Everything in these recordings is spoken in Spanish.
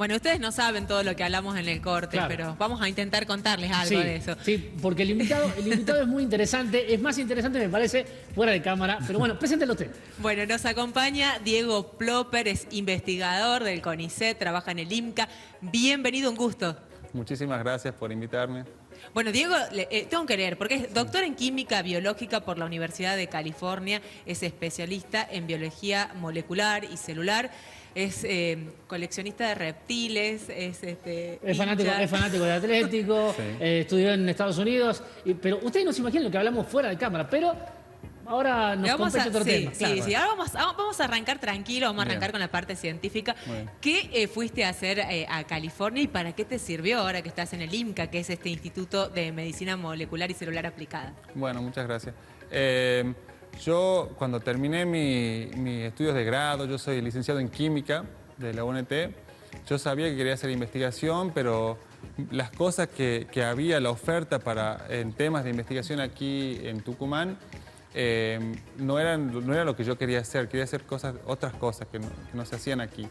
Bueno, ustedes no saben todo lo que hablamos en el corte, Claro. pero vamos a intentar contarles algo Sí, de eso. sí, porque el invitado es muy interesante, es más interesante me parece fuera de cámara, pero bueno, preséntelo usted. Bueno, nos acompaña Diego Plopper, es investigador del CONICET, trabaja en el IMCA. Bienvenido, un gusto. Muchísimas gracias por invitarme. Bueno, Diego, tengo que leer, porque es doctor en Química Biológica por la Universidad de California, es especialista en biología molecular y celular, es coleccionista de reptiles, es fanático de Atlético, Sí. Estudió en Estados Unidos, pero ustedes no se imaginan lo que hablamos fuera de cámara, pero ahora nos compete otro tema. Claro. Sí, ahora vamos a arrancar tranquilo, vamos a arrancar Bien. con la parte científica. Muy bien. ¿Qué fuiste a hacer a California y para qué te sirvió ahora que estás en el IMCA, que es este Instituto de Medicina Molecular y Celular Aplicada? Bueno, muchas gracias. Yo cuando terminé mis estudios de grado, yo soy licenciado en Química de la UNT, yo sabía que quería hacer investigación, pero las cosas que había, la oferta en temas de investigación aquí en Tucumán, no era lo que yo quería hacer otras cosas que no se hacían aquí.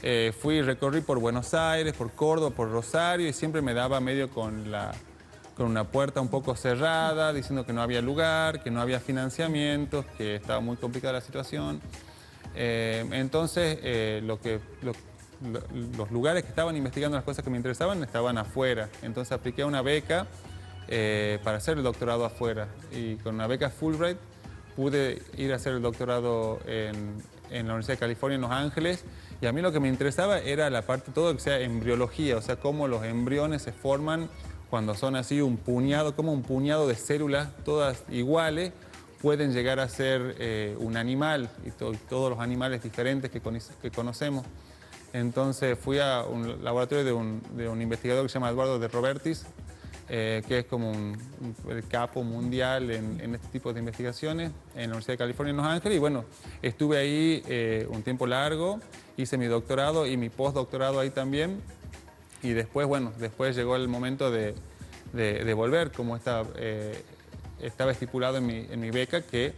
Recorrí por Buenos Aires, por Córdoba, por Rosario y siempre me daba medio con una puerta un poco cerrada, diciendo que no había lugar, que no había financiamientos, que estaba muy complicada la situación. Entonces, los lugares que estaban investigando las cosas que me interesaban estaban afuera. Entonces apliqué a una beca para hacer el doctorado afuera. Y con una beca Fulbright pude ir a hacer el doctorado en la Universidad de California en Los Ángeles. Y a mí lo que me interesaba era la parte, todo que sea embriología, o sea, cómo los embriones se forman cuando son así como un puñado de células, todas iguales, pueden llegar a ser un animal, y todos los animales diferentes que conocemos. Entonces fui a un laboratorio de un investigador que se llama Eduardo de Robertis, que es como el capo mundial en este tipo de investigaciones en la Universidad de California en Los Ángeles. Y bueno, estuve ahí un tiempo largo, hice mi doctorado y mi postdoctorado ahí también. Y después, bueno, después llegó el momento de volver, como estaba estipulado en mi beca, que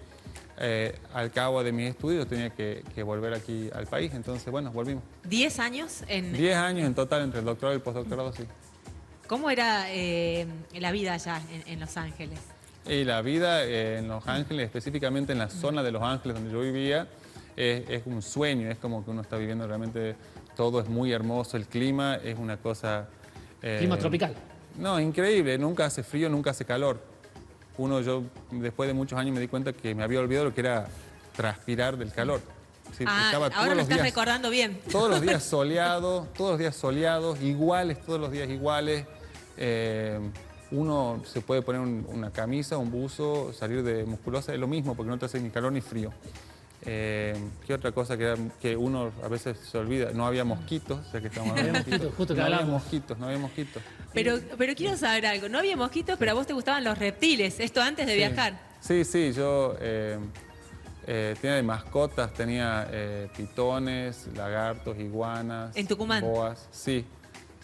al cabo de mis estudios tenía que volver aquí al país. Entonces, bueno, volvimos. ¿10 años en...? 10 años en total entre el doctorado y el postdoctorado, sí. ¿Cómo era la vida allá en Los Ángeles? Y la vida en Los Ángeles, específicamente en la zona de Los Ángeles donde yo vivía, es un sueño, es como que uno está viviendo realmente, todo es muy hermoso, el clima es una cosa... Clima tropical. No, increíble, nunca hace frío, nunca hace calor. Yo después de muchos años me di cuenta que me había olvidado lo que era transpirar del calor. Sí, estaba todos ahora me los estás días, recordando bien. todos los días soleados, iguales, todos los días iguales. Uno se puede poner una camisa, un buzo, salir de musculosa, es lo mismo porque no te hace ni calor ni frío. ¿Qué otra cosa que uno a veces se olvida? No había mosquitos, o sea que estamos hablando de mosquitos. Justo que No había hablábamos. mosquitos, no había mosquitos. Pero quiero saber algo. No había mosquitos, pero a vos te gustaban los reptiles. Esto antes de viajar. Sí, yo tenía de mascotas, tenía pitones, lagartos, iguanas. ¿En Tucumán? Boas, sí.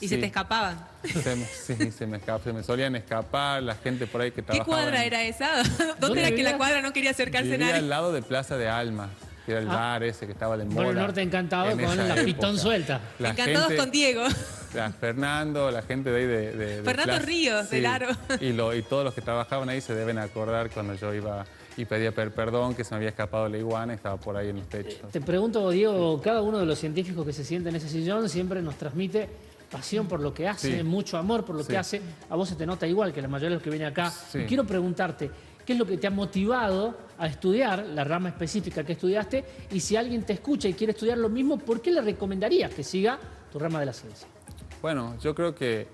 ¿Y sí. se te escapaban? Se me solían escapar, la gente por ahí que ¿Qué trabajaba. cuadra era esa? ¿Dónde era que la cuadra no quería acercarse Vivía nadie? al lado de Plaza de Alma, que era el bar ese que estaba de moda. Bueno, el norte encantado en con esa la época. pitón suelta. La Encantados gente- con Diego. Fernando, la gente de ahí de Fernando Plaza. Ríos, del Aro. Y todos los que trabajaban ahí se deben acordar cuando yo iba y pedía perdón que se me había escapado la iguana y estaba por ahí en los techos. Te pregunto, Diego, cada uno de los científicos que se sienta en ese sillón siempre nos transmite pasión por lo que hace, Sí. mucho amor por lo Sí. que hace. A vos se te nota igual que la mayoría de los que vienen acá. Sí. Y quiero preguntarte, ¿qué es lo que te ha motivado a estudiar la rama específica que estudiaste? Y si alguien te escucha y quiere estudiar lo mismo, ¿por qué le recomendarías que siga tu rama de la ciencia? Bueno, yo creo que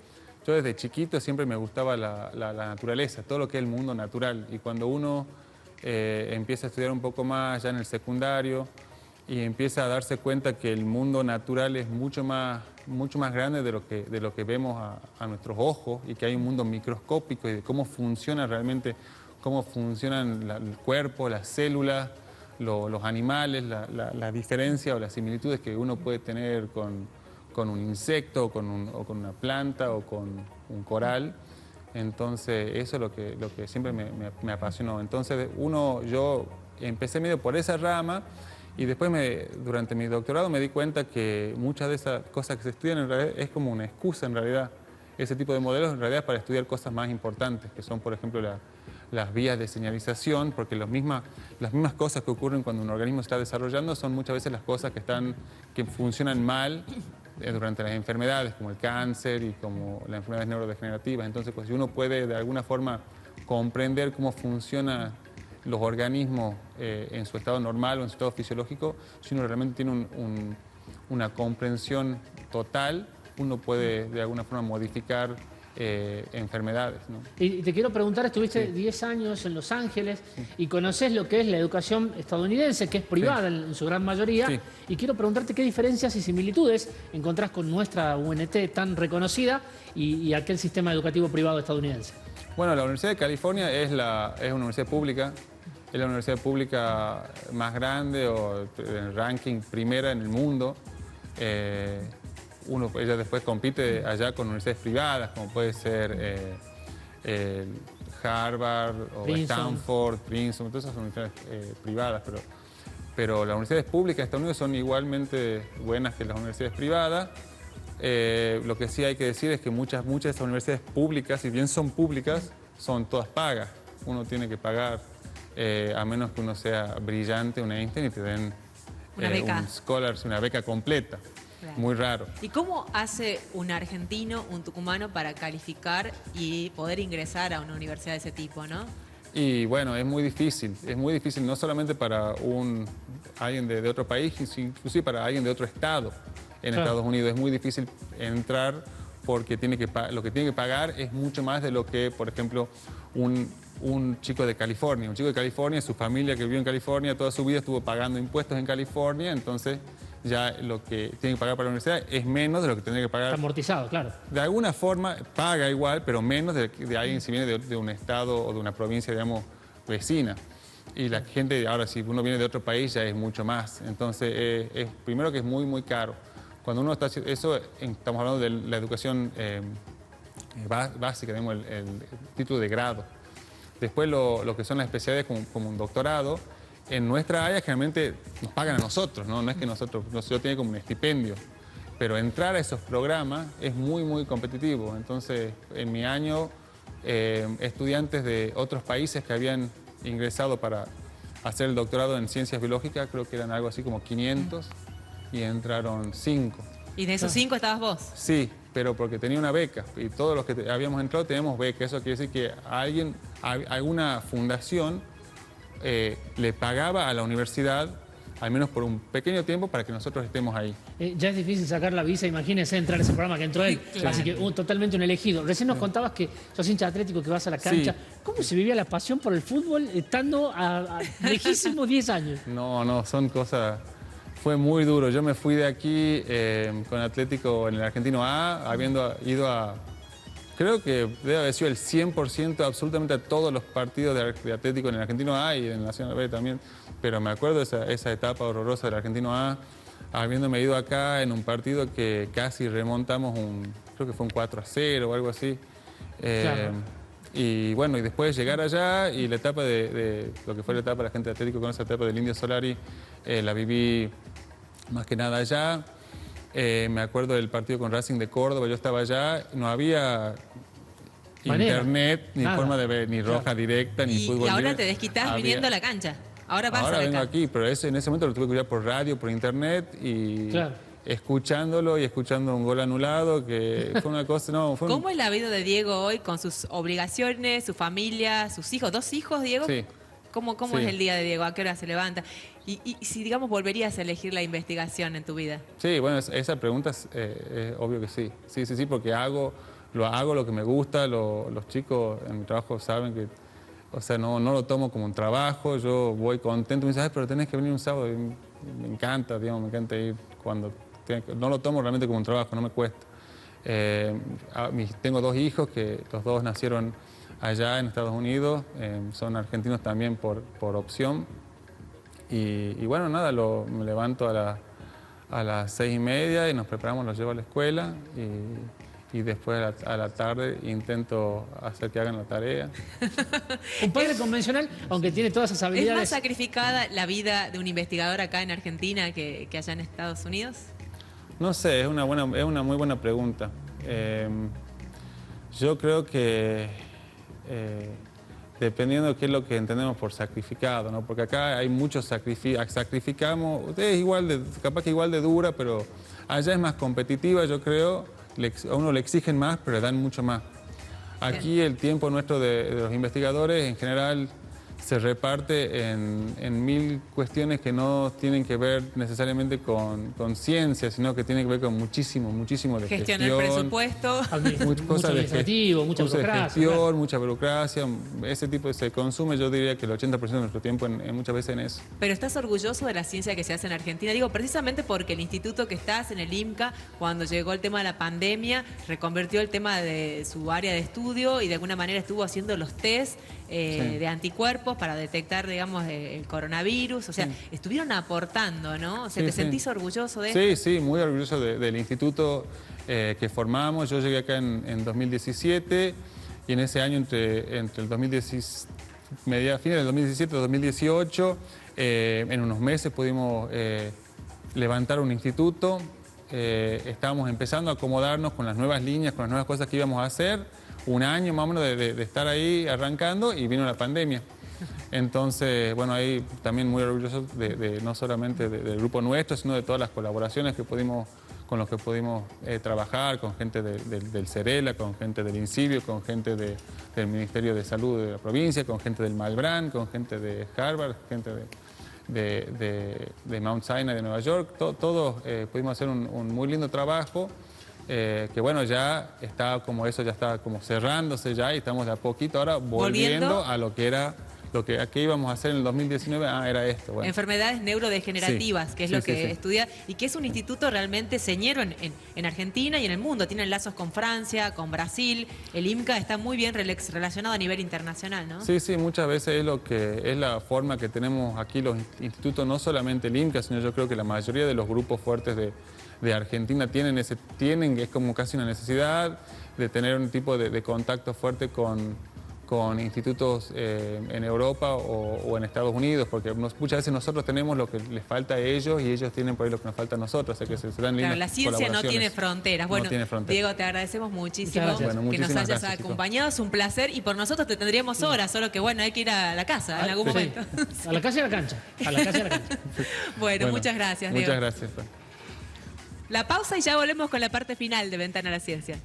yo desde chiquito siempre me gustaba la naturaleza, todo lo que es el mundo natural. Y cuando uno empieza a estudiar un poco más ya en el secundario y empieza a darse cuenta que el mundo natural es mucho más grande de lo que vemos a nuestros ojos y que hay un mundo microscópico y de cómo funciona realmente, cómo funcionan el cuerpo, las células, los animales, la diferencia o las similitudes que uno puede tener con un insecto o con una planta o con un coral. Entonces eso es lo que siempre me apasionó. Entonces yo empecé medio por esa rama Y después, durante mi doctorado, me di cuenta que muchas de esas cosas que se estudian en realidad es como una excusa en realidad. Ese tipo de modelos en realidad para estudiar cosas más importantes, que son, por ejemplo, las vías de señalización, porque las mismas cosas que ocurren cuando un organismo se está desarrollando son muchas veces las cosas que funcionan mal durante las enfermedades, como el cáncer y como las enfermedades neurodegenerativas. Entonces, pues, si uno puede de alguna forma comprender cómo funcionan los organismos en su estado normal o en su estado fisiológico, si uno realmente tiene una comprensión total, uno puede de alguna forma modificar enfermedades, ¿no? Y te quiero preguntar, estuviste Sí. 10 años en Los Ángeles y conoces lo que es la educación estadounidense, que es privada en su gran mayoría, Sí. y quiero preguntarte qué diferencias y similitudes encontrás con nuestra UNT tan reconocida y aquel sistema educativo privado estadounidense. Bueno, la Universidad de California es una universidad pública, es la universidad pública más grande o en el ranking primera en el mundo. Ella después compite allá con universidades privadas, como puede ser Harvard o Princeton. Stanford, Princeton, todas esas universidades privadas, pero las universidades públicas de Estados Unidos son igualmente buenas que las universidades privadas. Lo que sí hay que decir es que muchas de estas universidades públicas, si bien son públicas, son todas pagas. Uno tiene que pagar, a menos que uno sea brillante, un Einstein, y te den Una beca. un scholarship, una beca completa. Claro. Muy raro. ¿Y cómo hace un argentino, un tucumano, para calificar y poder ingresar a una universidad de ese tipo, no? Y bueno, es muy difícil no solamente para alguien de otro país, sino inclusive para alguien de otro estado en Claro. Estados Unidos. Es muy difícil entrar porque lo que tiene que pagar es mucho más de lo que, por ejemplo, un chico de California. Un chico de California, su familia que vivió en California, toda su vida estuvo pagando impuestos en California, entonces ya lo que tiene que pagar para la universidad es menos de lo que tendría que Está pagar. amortizado, claro. De alguna forma paga igual, pero menos de alguien si viene de un estado o de una provincia, digamos, vecina. Y la gente, ahora si uno viene de otro país ya es mucho más. Entonces, primero que es muy, muy caro. Cuando uno está haciendo eso, estamos hablando de la educación básica, digamos, el título de grado. Después lo que son las especialidades como un doctorado, en nuestra área generalmente nos pagan a nosotros, ¿no? No es que nosotros tiene como un estipendio. Pero entrar a esos programas es muy, muy competitivo. Entonces, en mi año, estudiantes de otros países que habían ingresado para hacer el doctorado en ciencias biológicas, creo que eran algo así como 500, y entraron 5. ¿Y de esos 5 estabas vos? Sí, pero porque tenía una beca. Y todos los que habíamos entrado tenemos beca. Eso quiere decir que alguna fundación le pagaba a la universidad, al menos por un pequeño tiempo, para que nosotros estemos ahí. Ya es difícil sacar la visa, imagínese entrar a ese programa que entró él. Claro. Así que totalmente un elegido. Recién nos contabas que sos hincha atlético, que vas a la cancha. Sí. ¿Cómo se vivía la pasión por el fútbol estando a lejísimos 10 años? No, son cosas... Fue muy duro. Yo me fui de aquí con Atlético en el Argentino A, habiendo ido a... Creo que debe haber sido el 100% absolutamente a todos los partidos de Atlético en el Argentino A y en el Nacional B también. Pero me acuerdo esa etapa horrorosa del Argentino A, habiéndome ido acá en un partido que casi remontamos creo que fue un 4-0 o algo así. Claro. Y bueno, y después llegar allá y la etapa de lo que fue la etapa de la gente de Atlético con esa etapa del Indio Solari, la viví más que nada allá. Me acuerdo del partido con Racing de Córdoba, yo estaba allá, no había Manera. internet, ni Nada. forma de ver, ni roja Claro. directa, ni Y fútbol ahora directo. te desquitas Había- viniendo a la cancha. Ahora vas Ahora a vengo acá. aquí, pero en ese momento lo tuve que escuchar por radio, por internet y Claro. escuchándolo y escuchando un gol anulado, que fue una cosa, no, fue un- ¿Cómo es la vida de Diego hoy con sus obligaciones, su familia, sus hijos? ¿2 hijos, Diego? Sí. ¿Cómo Sí. es el día de Diego? ¿A qué hora se levanta? Y si, digamos, volverías a elegir la investigación en tu vida. Sí, bueno, esa pregunta es obvio que sí. Sí, porque hago lo que me gusta, los chicos en mi trabajo saben que, o sea, no lo tomo como un trabajo, yo voy contento, me dicen, "Ay, pero tenés que venir un sábado", y me encanta, digamos, me encanta ir cuando, no lo tomo realmente como un trabajo, no me cuesta. Tengo 2 hijos que los 2 nacieron allá en Estados Unidos, son argentinos también por opción. Y bueno, nada, me levanto a las 6:30 y nos preparamos, los llevo a la escuela y después a la tarde intento hacer que hagan la tarea. Un padre convencional, aunque tiene todas esas ¿Es habilidades. más sacrificada la vida de un investigador acá en Argentina que allá en Estados Unidos? No sé, es una muy buena pregunta. Yo creo que dependiendo de qué es lo que entendemos por sacrificado, ¿no? Porque acá hay muchos sacrificamos, es capaz que igual de dura, pero allá es más competitiva, yo creo. A uno le exigen más, pero le dan mucho más. Aquí el tiempo nuestro de los investigadores en general se reparte en mil cuestiones que no tienen que ver necesariamente con ciencia, sino que tienen que ver con muchísimo de Gestión gestión. del presupuesto. Mucho administrativo, mucha cosas de burocracia. gestión, Claro. mucha burocracia, ese tipo se consume, yo diría que el 80% de nuestro tiempo muchas veces en eso. Pero estás orgulloso de la ciencia que se hace en Argentina. Digo, precisamente porque el instituto que estás en el IMCA, cuando llegó el tema de la pandemia, reconvirtió el tema de su área de estudio y de alguna manera estuvo haciendo los test de anticuerpos para detectar, digamos, el coronavirus. O sea, estuvieron aportando, ¿no? O sea, Sí, ¿te sí. sentís orgulloso de esto? Sí, muy orgulloso del instituto que formamos. Yo llegué acá en 2017 y en ese año entre el 2017, fines del 2017 y 2018, en unos meses pudimos levantar un instituto. Estábamos empezando a acomodarnos con las nuevas líneas, con las nuevas cosas que íbamos a hacer. Un año más o menos de estar ahí arrancando y vino la pandemia. Entonces, bueno, ahí también muy orgulloso no solamente del grupo nuestro, sino de todas las colaboraciones con los que pudimos trabajar, con gente del CERELA, con gente del INCIBio, con gente del Ministerio de Salud de la provincia, con gente del Malbrán, con gente de Harvard, gente de Mount Sinai de Nueva York. Todos pudimos hacer un muy lindo trabajo. Que bueno, ya está como eso, ya está como cerrándose ya y estamos de a poquito ahora volviendo a lo que era, a qué íbamos a hacer en el 2019, era esto. Bueno. Enfermedades neurodegenerativas, que es lo que estudia, y que es un instituto realmente señero en Argentina y en el mundo. Tienen lazos con Francia, con Brasil. El IMCA está muy bien relacionado a nivel internacional, ¿no? Sí, muchas veces es la forma que tenemos aquí los institutos, no solamente el IMCA, sino yo creo que la mayoría de los grupos fuertes de Argentina tienen, es como casi una necesidad de tener un tipo de contacto fuerte con institutos en Europa o en Estados Unidos, porque muchas veces nosotros tenemos lo que les falta a ellos y ellos tienen por ahí lo que nos falta a nosotros, o sea que se dan lindas Claro, la ciencia no tiene fronteras. Bueno, no tiene fronteras. Diego, te agradecemos muchísimo Bueno, que nos hayas gracias, acompañado. Es un placer y por nosotros te tendríamos horas, solo que bueno, hay que ir a la casa en algún momento. A la calle y a la cancha. A la calle y a la cancha. Bueno, muchas gracias, Diego. Muchas gracias. La pausa y ya volvemos con la parte final de Ventana a la Ciencia.